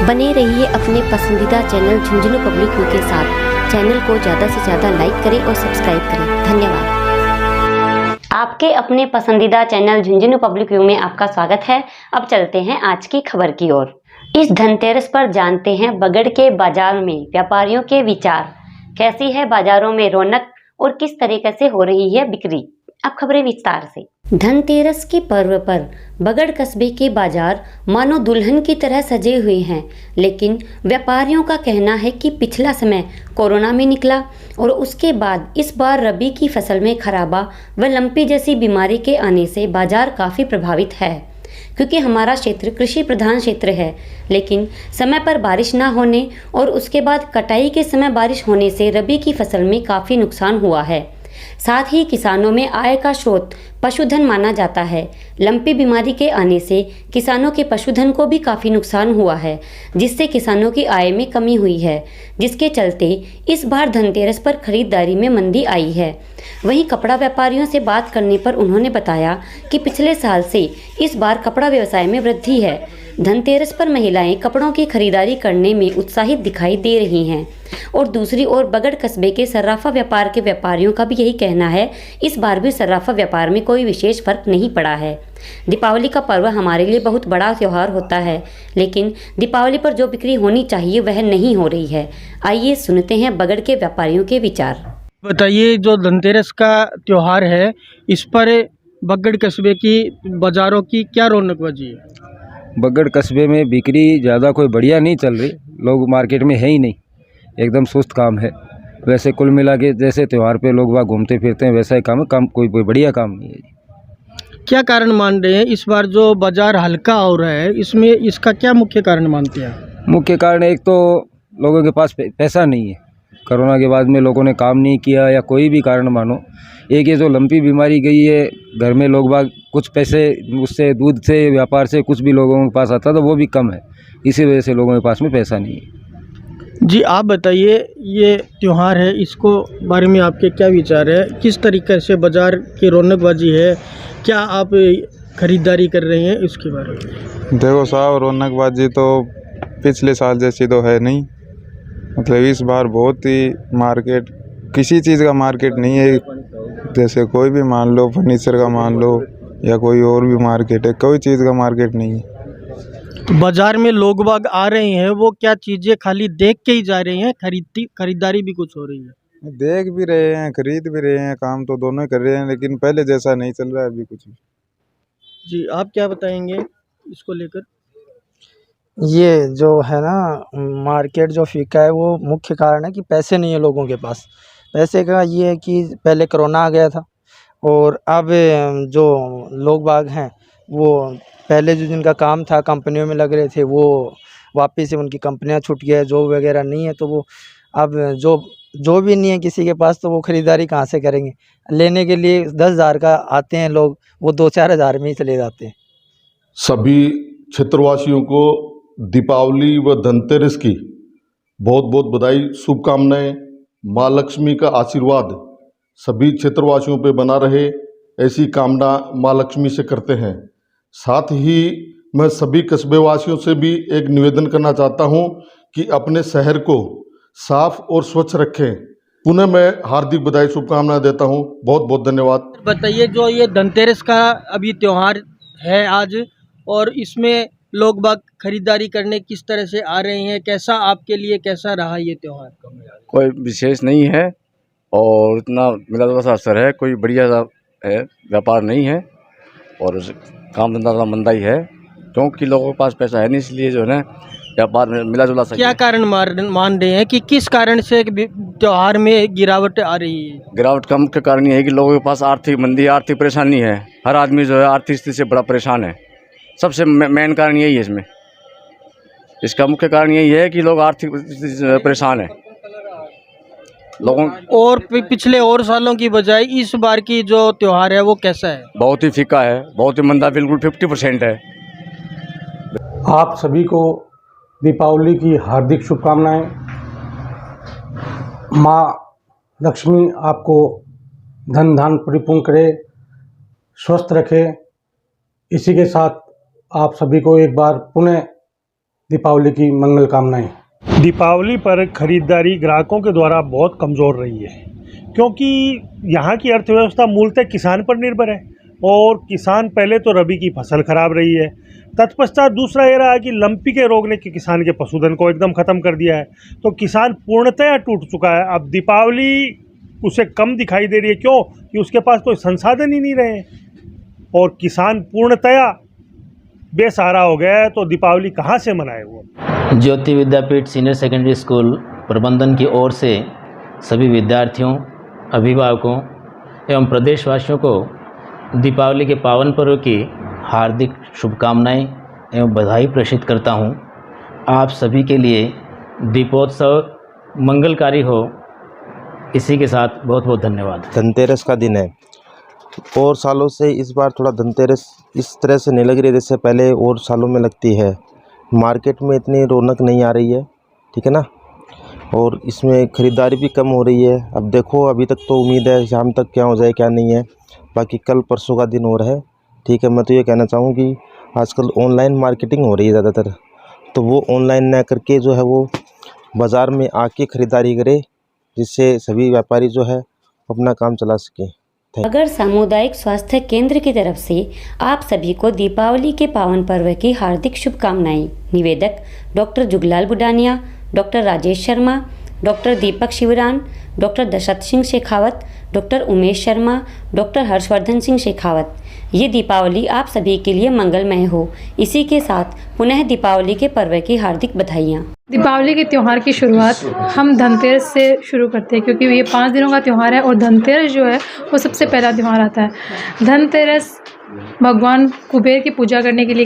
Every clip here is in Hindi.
बने रहिए अपने पसंदीदा चैनल झुंझुनू पब्लिक व्यू के साथ। चैनल को ज़्यादा से ज़्यादा लाइक करें और सब्सक्राइब करें। धन्यवाद। आपके अपने पसंदीदा चैनल झुंझुनू पब्लिक व्यू में आपका स्वागत है। अब चलते हैं आज की खबर की ओर। इस धनतेरस पर जानते हैं बगड़ के बाजार में व्यापारियों के विचार। कैसी है बाजारों में रौनक और किस तरीके से हो रही है बिक्री। अब खबरें विस्तार से। धनतेरस के पर्व पर बगड़ कस्बे के बाजार मानो दुल्हन की तरह सजे हुए हैं, लेकिन व्यापारियों का कहना है कि पिछला समय कोरोना में निकला और उसके बाद इस बार रबी की फसल में खराबा व लंपी जैसी बीमारी के आने से बाजार काफ़ी प्रभावित है। क्योंकि हमारा क्षेत्र कृषि प्रधान क्षेत्र है, लेकिन समय पर बारिश न होने और उसके बाद कटाई के समय बारिश होने से रबी की फसल में काफ़ी नुकसान हुआ है। साथ ही किसानों में आय का स्रोत पशुधन माना जाता है। लंपी बीमारी के आने से किसानों के पशुधन को भी काफ़ी नुकसान हुआ है, जिससे किसानों की आय में कमी हुई है, जिसके चलते इस बार धनतेरस पर खरीदारी में मंदी आई है। वहीं कपड़ा व्यापारियों से बात करने पर उन्होंने बताया कि पिछले साल से इस बार कपड़ा व्यवसाय में वृद्धि है। धनतेरस पर महिलाएं कपड़ों की खरीदारी करने में उत्साहित दिखाई दे रही हैं और दूसरी ओर बगड़ कस्बे के सर्राफा व्यापार के व्यापारियों का भी यही कहना है, इस बार भी सर्राफा व्यापार में कोई विशेष फर्क नहीं पड़ा है। दीपावली का पर्व हमारे लिए बहुत बड़ा त्यौहार होता है, लेकिन दीपावली पर जो बिक्री होनी चाहिए वह नहीं हो रही है। आइए सुनते हैं बगड़ के व्यापारियों के विचार। बताइए, जो धनतेरस का त्यौहार है, इस पर बगड़ कस्बे की बाज़ारों की क्या रौनक बजी है? बगड़ कस्बे में बिक्री ज़्यादा कोई बढ़िया नहीं चल रही। लोग मार्केट में है ही नहीं, एकदम सुस्त काम है। वैसे कुल मिला के जैसे त्यौहार पे लोग वहाँ घूमते फिरते हैं वैसा ही काम कोई बढ़िया काम नहीं है। क्या कारण मान रहे हैं इस बार जो बाज़ार हल्का हो रहा है, इसमें इसका क्या मुख्य कारण मानते हैं? मुख्य कारण एक तो लोगों के पास पैसा नहीं है। कोरोना के बाद में लोगों ने काम नहीं किया या कोई भी कारण मानो। एक ये जो लंपी बीमारी गई है, घर में लोग बाग कुछ पैसे उससे दूध से व्यापार से कुछ भी लोगों के पास आता तो वो भी कम है, इसी वजह से लोगों के पास में पैसा नहीं है। जी, आप बताइए, ये त्यौहार है, इसको बारे में आपके क्या विचार है? किस तरीके से बाज़ार की रौनकबाजी है? क्या आप खरीदारी कर रहे हैं, इसके बारे में? देखो साहब, रौनकबाजी तो पिछले साल जैसी तो है नहीं। मतलब इस बार बहुत ही मार्केट, किसी चीज़ का मार्केट नहीं है। जैसे कोई भी मान लो, फर्नीचर का मान लो या कोई और भी मार्केट है, कोई चीज़ का मार्केट नहीं है। तो बाज़ार में लोग बाग आ रहे हैं, वो क्या चीज़ें खाली देख के ही जा रहे हैं, खरीदारी भी कुछ हो रही है? देख भी रहे हैं, खरीद भी रहे हैं, काम तो दोनों ही कर रहे हैं, लेकिन पहले जैसा नहीं चल रहा है अभी कुछ भी। जी, आप क्या बताएंगे इसको लेकर? ये जो है ना, मार्केट जो फीका है वो मुख्य कारण है कि पैसे नहीं है लोगों के पास। पैसे का ये है कि पहले कोरोना आ गया था और अब जो लोग बाग हैं वो पहले जो जिनका काम था कंपनियों में लग रहे थे, वो वापस से उनकी कंपनियां छूट गया, जॉब वगैरह नहीं है, तो वो अब जो भी नहीं है किसी के पास, तो वो ख़रीदारी कहाँ से करेंगे? लेने के लिए 10,000 का आते हैं लोग, वो 2-4 हज़ार में ही चले जाते हैं। सभी क्षेत्रवासियों को दीपावली व धनतेरस की बहुत बहुत बधाई, शुभकामनाएं। माँ लक्ष्मी का आशीर्वाद सभी क्षेत्रवासियों पे बना रहे, ऐसी कामना माँ लक्ष्मी से करते हैं। साथ ही मैं सभी कस्बेवासियों से भी एक निवेदन करना चाहता हूं कि अपने शहर को साफ और स्वच्छ रखें। पुनः मैं हार्दिक बधाई, शुभकामनाएं देता हूं। बहुत बहुत धन्यवाद। बताइए, जो ये धनतेरस का अभी त्यौहार है आज, और इसमें लोग बाग खरीदारी करने किस तरह से आ रहे हैं, कैसा आपके लिए कैसा रहा ये त्यौहार? कोई विशेष नहीं है और इतना मिला जुला सा असर है, कोई बढ़िया है व्यापार नहीं है और काम धंधा थोड़ा मंदा ही है, क्योंकि लोगों के पास पैसा है नहीं, इसलिए जो है ना व्यापार में मिला जुला सा। क्या कारण मान रहे हैं कि किस कारण से त्यौहार में गिरावट आ रही है? गिरावट का मुख्य कारण ये है कि लोगों के पास आर्थिक मंदी, आर्थिक परेशानी है। हर आदमी जो है आर्थिक स्थिति से बड़ा परेशान है। सबसे मेन कारण यही है इसमें। इसका मुख्य कारण यही है कि लोग आर्थिक स्थिति से परेशान हैं लोगों। और पिछले और सालों की बजाय इस बार की जो त्यौहार है वो कैसा है? बहुत ही फीका है, बहुत ही मंदा, बिल्कुल 50% है। आप सभी को दीपावली की हार्दिक शुभकामनाएं। माँ लक्ष्मी आपको धन धान परिपूर्ण करे, स्वस्थ रखे। इसी के साथ आप सभी को एक बार पुनः दीपावली की मंगल कामनाएं। दीपावली पर खरीदारी ग्राहकों के द्वारा बहुत कमज़ोर रही है, क्योंकि यहाँ की अर्थव्यवस्था मूलतः किसान पर निर्भर है और किसान पहले तो रबी की फसल खराब रही है, तत्पश्चात दूसरा ये रहा कि लंपी के रोग ने किसान के पशुधन को एकदम ख़त्म कर दिया है, तो किसान पूर्णतया टूट चुका है। अब दीपावली उसे कम दिखाई दे रही है, क्यों कि उसके पास कोई संसाधन ही नहीं रहे और किसान पूर्णतया बेसहारा हो गया है, तो दीपावली कहाँ से मनाए वो। ज्योति विद्यापीठ सीनियर सेकेंडरी स्कूल प्रबंधन की ओर से सभी विद्यार्थियों, अभिभावकों एवं प्रदेशवासियों को दीपावली के पावन पर्व की हार्दिक शुभकामनाएं एवं बधाई प्रेषित करता हूं। आप सभी के लिए दीपोत्सव मंगलकारी हो, इसी के साथ बहुत बहुत धन्यवाद। धनतेरस का दिन है और सालों से इस बार थोड़ा धनतेरस इस तरह से नहीं लग रही जैसे पहले और सालों में लगती है। मार्केट में इतनी रौनक नहीं आ रही है, ठीक है ना, और इसमें ख़रीदारी भी कम हो रही है। अब देखो, अभी तक तो उम्मीद है शाम तक क्या हो जाए क्या नहीं है, बाकी कल परसों का दिन और है, ठीक है। मैं तो ये कहना चाहूँ कि आजकल ऑनलाइन मार्केटिंग हो रही है ज़्यादातर, तो वो ऑनलाइन ना करके जो है वो बाज़ार में आके ख़रीदारी करे, जिससे सभी व्यापारी जो है अपना काम चला सकें। बगड़ सामुदायिक स्वास्थ्य केंद्र की तरफ से आप सभी को दीपावली के पावन पर्व की हार्दिक शुभकामनाएं। निवेदक doctor Juglal Budania, doctor Rajesh Sharma, doctor Deepak Shivran, doctor Dashrath Singh Shekhawat, doctor Umesh Sharma, doctor Harshvardhan Singh Shekhawat. ये दीपावली आप सभी के लिए मंगलमय हो, इसी के साथ पुनः दीपावली के पर्व की हार्दिक बधाइयाँ। दीपावली के त्यौहार की शुरुआत हम धनतेरस से शुरू करते हैं, क्योंकि ये 5 दिनों का त्यौहार है और धनतेरस जो है वो सबसे पहला त्यौहार आता है। धनतेरस भगवान कुबेर की पूजा करने के लिए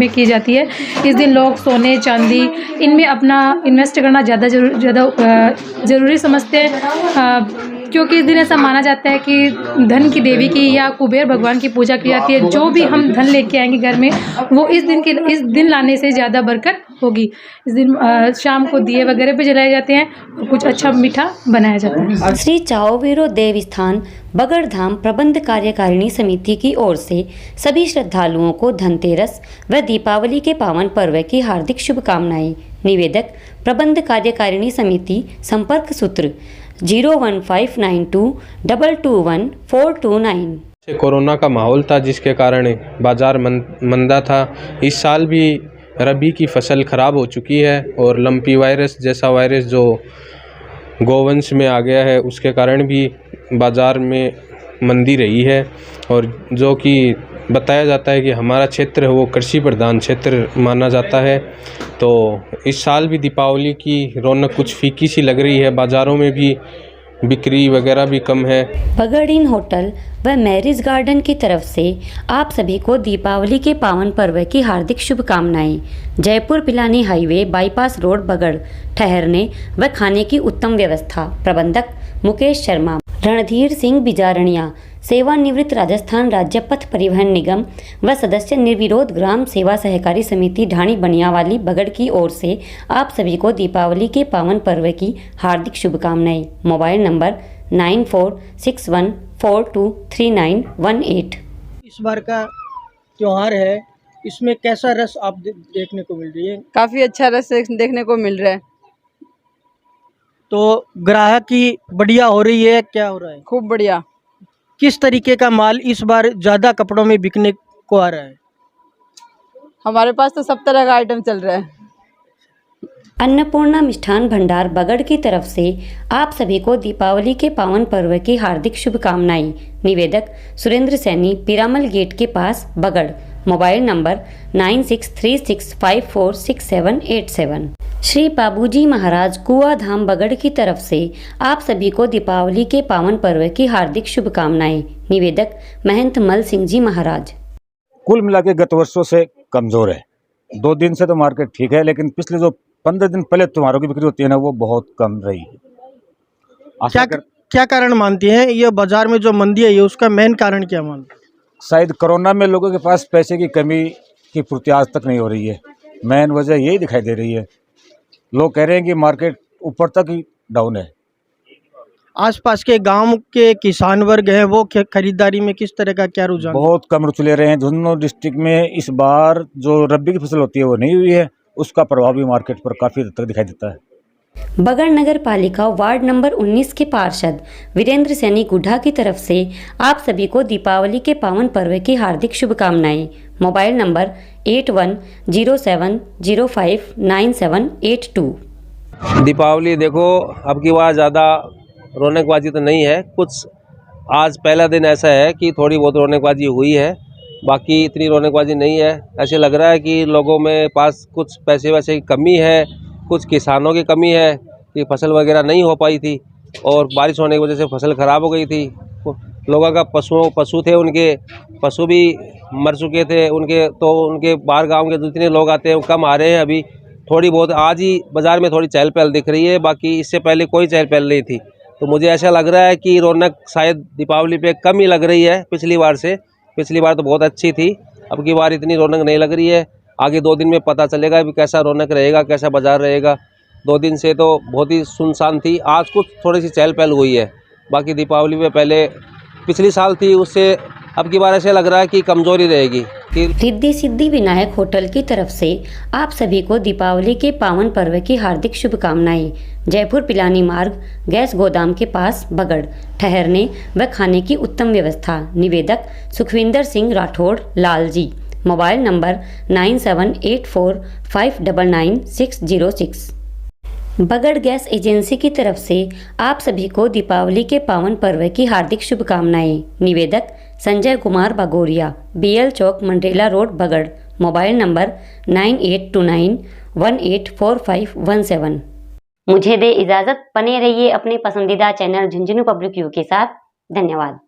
की जाती है। इस दिन लोग सोने चांदी इनमें अपना इन्वेस्ट करना ज़्यादा ज़रूरी समझते हैं, क्योंकि इस दिन ऐसा माना जाता है कि धन की देवी की या कुबेर भगवान की पूजा की जाती है। जो भी हम धन लेके आएंगे घर में, वो इस दिन लाने से ज़्यादा बरकत होगी। इस दिन शाम को दिए वगैरह भी जलाए जाते हैं और कुछ अच्छा मीठा बनाया जाता है। श्री चाओबीरो देवस्थान बगड़ धाम प्रबंध कार्यकारिणी समिति की ओर से सभी श्रद्धालुओं को धनतेरस व दीपावली के पावन पर्व की हार्दिक शुभकामनाएं। निवेदक प्रबंध कार्यकारिणी समिति, संपर्क सूत्र 01592221429। कोरोना का माहौल था, जिसके कारण बाज़ार मंदा था। इस साल भी रबी की फसल ख़राब हो चुकी है और लंपी वायरस जैसा वायरस जो गोवंश में आ गया है, उसके कारण भी बाज़ार में मंदी रही है। और जो कि बताया जाता है कि हमारा क्षेत्र है वो कृषि प्रधान क्षेत्र माना जाता है, तो इस साल भी दीपावली की रौनक कुछ फीकी सी लग रही है। बाज़ारों में भी बिक्री वगैरह भी कम है। बगड़ इन होटल व मैरिज गार्डन की तरफ से आप सभी को दीपावली के पावन पर्व की हार्दिक शुभकामनाएं। Jaipur Pilani highway bypass road Bagar, ठहरने व खाने की उत्तम व्यवस्था। प्रबंधक मुकेश शर्मा। रणधीर सिंह बिजारणिया, सेवानिवृत्त राजस्थान राज्य पथ परिवहन निगम व सदस्य निर्विरोध ग्राम सेवा सहकारी समिति ढाणी बनियावाली बगड़ की ओर से आप सभी को दीपावली के पावन पर्व की हार्दिक शुभकामनाएं। Mobile number 9461423918। इस बार का त्यौहार है, इसमें कैसा रस आप देखने को मिल रही है? काफ़ी अच्छा रस देखने को मिल रहा है। तो ग्राहकी बढ़िया हो रही है, क्या हो रहा है? खूब बढ़िया। किस तरीके का माल इस बार ज़्यादा कपड़ों में बिकने को आ रहा है? हमारे पास तो सब तरह का आइटम चल रहा है। अन्नपूर्णा मिष्ठान भंडार बगड़ की तरफ से आप सभी को दीपावली के पावन पर्व की हार्दिक शुभकामनाएं। निवेदक सुरेंद्र सैनी, पिरामल गेट के पास बगड़। Mobile number 9636546787। श्री बाबूजी महाराज कुआ धाम बगड़ की तरफ से आप सभी को दीपावली के पावन पर्व की हार्दिक शुभकामनाएं। निवेदक महंत मल सिंह जी महाराज। कुल मिला के गत वर्षों से कमज़ोर है। 2 दिन से तो मार्केट ठीक है, लेकिन पिछले जो 15 दिन पहले त्योहारों की बिक्री होती है ना, वो बहुत कम रही है। क्या कारण मानती हैं ये बाजार में जो मंदी है, ये उसका मेन कारण क्या मानते हैं? शायद कोरोना में लोगों के पास पैसे की कमी की पूर्ति आज तक नहीं हो रही है। मेन वजह यही दिखाई दे रही है। लोग कह रहे हैं कि मार्केट ऊपर तक ही डाउन है। आसपास के गांव के किसान वर्ग हैं, वो खरीदारी में किस तरह का क्या रुझान? बहुत कम रुचि ले रहे हैं। झुंझुनू डिस्ट्रिक्ट में इस बार जो रबी की फसल होती है वो नहीं हुई है, उसका प्रभाव भी मार्केट पर काफ़ी हद तक दिखाई देता है। बगड़ नगर पालिका वार्ड नंबर 19 के पार्षद वीरेंद्र सैनी गुड्ढा की तरफ से आप सभी को दीपावली के पावन पर्व की हार्दिक शुभकामनाएं। Mobile number 8107059782। दीपावली देखो अब की बार ज़्यादा रौनकबाजी तो नहीं है, कुछ आज पहला दिन ऐसा है कि थोड़ी बहुत रौनकबाजी हुई है, बाकी इतनी रौनकबाजी नहीं है। ऐसे लग रहा है कि लोगों में पास कुछ पैसे वैसे की कमी है, कुछ किसानों की कमी है कि फसल वगैरह नहीं हो पाई थी और बारिश होने की वजह से फसल ख़राब हो गई थी। लोगों का पशु थे, उनके पशु भी मर चुके थे उनके बाहर गांव के जितने लोग आते हैं वो कम आ रहे हैं। अभी थोड़ी बहुत आज ही बाज़ार में थोड़ी चहल पहल दिख रही है, बाकी इससे पहले कोई चहल पहल नहीं थी। तो मुझे ऐसा लग रहा है कि रौनक शायद दीपावली पे कम ही लग रही है पिछली बार से। पिछली बार तो बहुत अच्छी थी, अब की बार इतनी रौनक नहीं लग रही है। आगे 2 दिन में पता चलेगा भी कैसा रौनक रहेगा, कैसा बाज़ार रहेगा। 2 दिन से तो बहुत ही सुनसान थी, आज कुछ थोड़ी सी चहल पहल हुई है। बाकी दीपावली में पहले पिछली साल थी, उससे अब की बार ऐसे लग रहा है कि कमज़ोरी रहेगी। रिद्धि सिद्धि विनायक होटल की तरफ से आप सभी को दीपावली के पावन पर्व की हार्दिक शुभकामनाएं। जयपुर पिलानी मार्ग, गैस गोदाम के पास बगड़, ठहरने व खाने की उत्तम व्यवस्था। निवेदक Sukhwinder Singh Rathore Lalji. Mobile number 9784599606। Bagar gas agency की तरफ से आप सभी को दीपावली के पावन पर्व की हार्दिक शुभकामनाएं। निवेदक संजय कुमार बागोरिया, BL चौक, Mandrela road, Bagar. Mobile number 9829184517। मुझे दे इजाज़त, बने रहिए अपने पसंदीदा चैनल झुंझुनू पब्लिक व्यू के साथ। धन्यवाद।